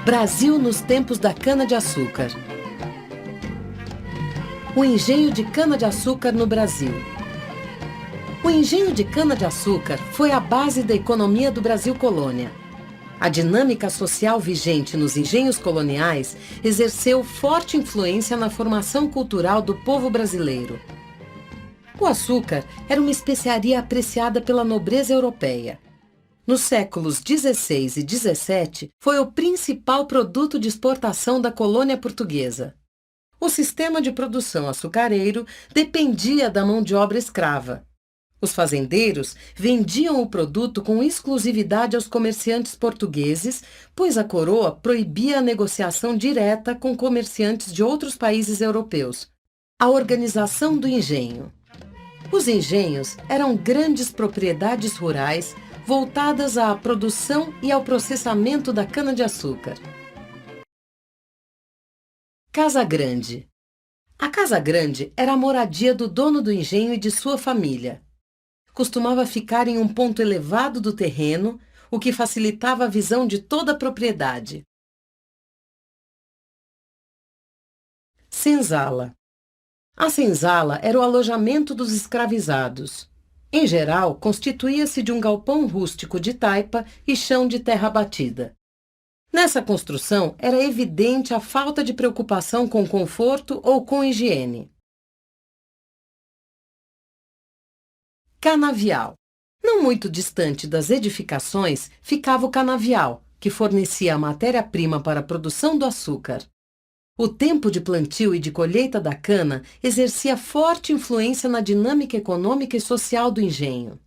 Brasil nos tempos da cana-de-açúcar. O engenho de cana-de-açúcar no Brasil. O engenho de cana-de-açúcar foi a base da economia do Brasil colônia. A dinâmica social vigente nos engenhos coloniais exerceu forte influência na formação cultural do povo brasileiro. O açúcar era uma especiaria apreciada pela nobreza europeia. Nos séculos XVI e XVII, foi o principal produto de exportação da colônia portuguesa. O sistema de produção açucareiro dependia da mão de obra escrava. Os fazendeiros vendiam o produto com exclusividade aos comerciantes portugueses, pois a coroa proibia a negociação direta com comerciantes de outros países europeus. A organização do engenho. Os engenhos eram grandes propriedades rurais voltadas à produção e ao processamento da cana-de-açúcar. Casa Grande. A Casa Grande era a moradia do dono do engenho e de sua família. Costumava ficar em um ponto elevado do terreno, o que facilitava a visão de toda a propriedade. Senzala. A senzala era o alojamento dos escravizados. Em geral, constituía-se de um galpão rústico de taipa e chão de terra batida. Nessa construção, era evidente a falta de preocupação com conforto ou com higiene. Canavial. Não muito distante das edificações ficava o canavial, que fornecia a matéria-prima para a produção do açúcar. O tempo de plantio e de colheita da cana exercia forte influência na dinâmica econômica e social do engenho.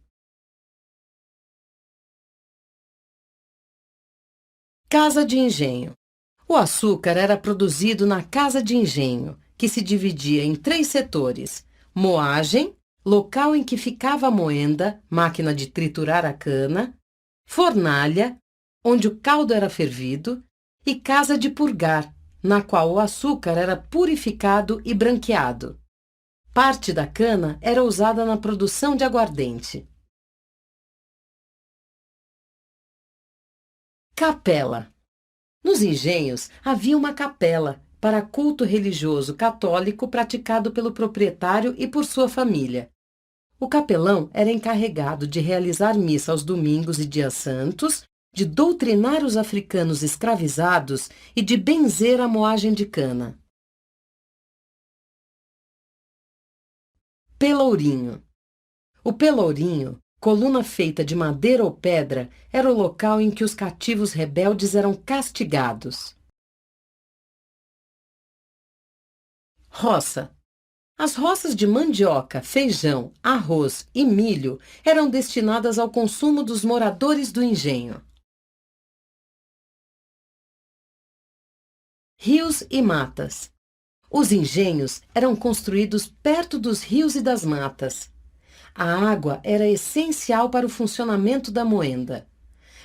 Casa de engenho. O açúcar era produzido na casa de engenho, que se dividia em 3 setores: moagem, local em que ficava a moenda, máquina de triturar a cana; fornalha, onde o caldo era fervido; e casa de purgar, na qual o açúcar era purificado e branqueado. Parte da cana era usada na produção de aguardente. Capela. Nos engenhos havia uma capela para culto religioso católico praticado pelo proprietário e por sua família. O capelão era encarregado de realizar missa aos domingos e dias santos, de doutrinar os africanos escravizados e de benzer a moagem de cana. Pelourinho. O pelourinho, coluna feita de madeira ou pedra, era o local em que os cativos rebeldes eram castigados. Roça. As roças de mandioca, feijão, arroz e milho eram destinadas ao consumo dos moradores do engenho. Rios e matas. Os engenhos eram construídos perto dos rios e das matas. A água era essencial para o funcionamento da moenda.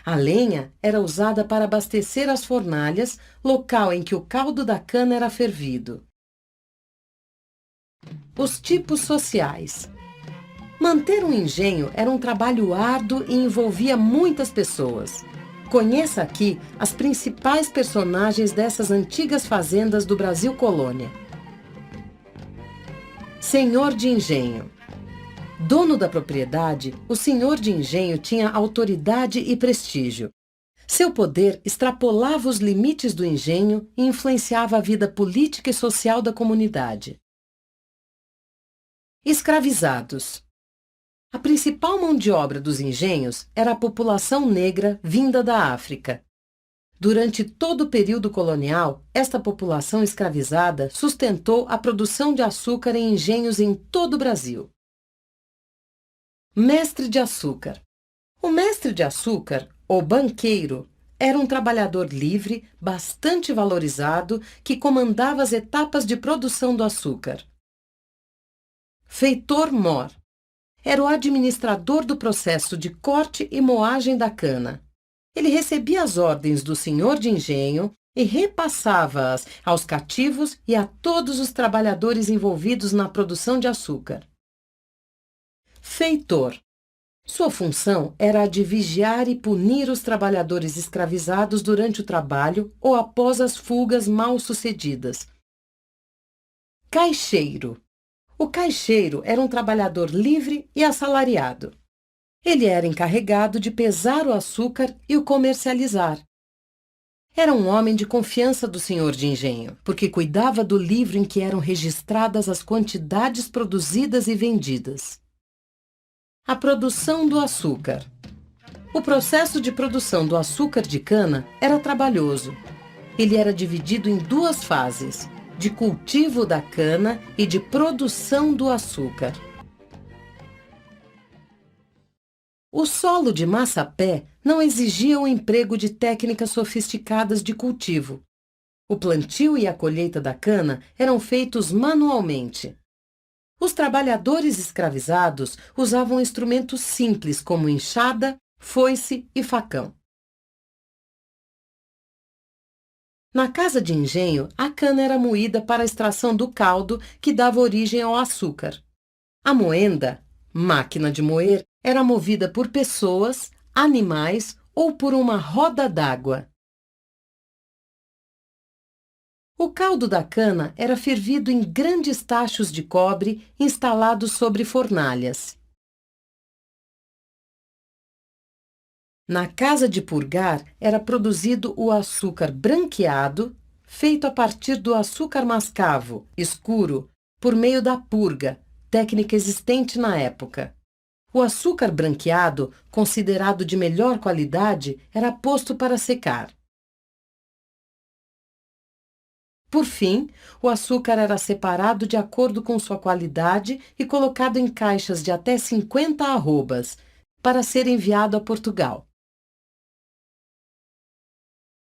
A lenha era usada para abastecer as fornalhas, local em que o caldo da cana era fervido. Os tipos sociais. Manter um engenho era um trabalho árduo e envolvia muitas pessoas. Conheça aqui as principais personagens dessas antigas fazendas do Brasil colônia. Senhor de engenho. Dono da propriedade, o senhor de engenho tinha autoridade e prestígio. Seu poder extrapolava os limites do engenho e influenciava a vida política e social da comunidade. Escravizados. A principal mão de obra dos engenhos era a população negra vinda da África. Durante todo o período colonial, esta população escravizada sustentou a produção de açúcar em engenhos em todo o Brasil. Mestre de açúcar. O mestre de açúcar, ou banqueiro, era um trabalhador livre, bastante valorizado, que comandava as etapas de produção do açúcar. Feitor-mor. Era o administrador do processo de corte e moagem da cana. Ele recebia as ordens do senhor de engenho e repassava-as aos cativos e a todos os trabalhadores envolvidos na produção de açúcar. Feitor. Sua função era a de vigiar e punir os trabalhadores escravizados durante o trabalho ou após as fugas mal-sucedidas. Caixeiro. O caixeiro era um trabalhador livre e assalariado. Ele era encarregado de pesar o açúcar e o comercializar. Era um homem de confiança do senhor de engenho, porque cuidava do livro em que eram registradas as quantidades produzidas e vendidas. A produção do açúcar. O processo de produção do açúcar de cana era trabalhoso. Ele era dividido em duas fases, de cultivo da cana e de produção do açúcar. O solo de Massapé não exigia o emprego de técnicas sofisticadas de cultivo. O plantio e a colheita da cana eram feitos manualmente. Os trabalhadores escravizados usavam instrumentos simples como enxada, foice e facão. Na casa de engenho, a cana era moída para a extração do caldo que dava origem ao açúcar. A moenda, máquina de moer, era movida por pessoas, animais ou por uma roda d'água. O caldo da cana era fervido em grandes tachos de cobre instalados sobre fornalhas. Na casa de purgar era produzido o açúcar branqueado, feito a partir do açúcar mascavo, escuro, por meio da purga, técnica existente na época. O açúcar branqueado, considerado de melhor qualidade, era posto para secar. Por fim, o açúcar era separado de acordo com sua qualidade e colocado em caixas de até 50 arrobas, para ser enviado a Portugal.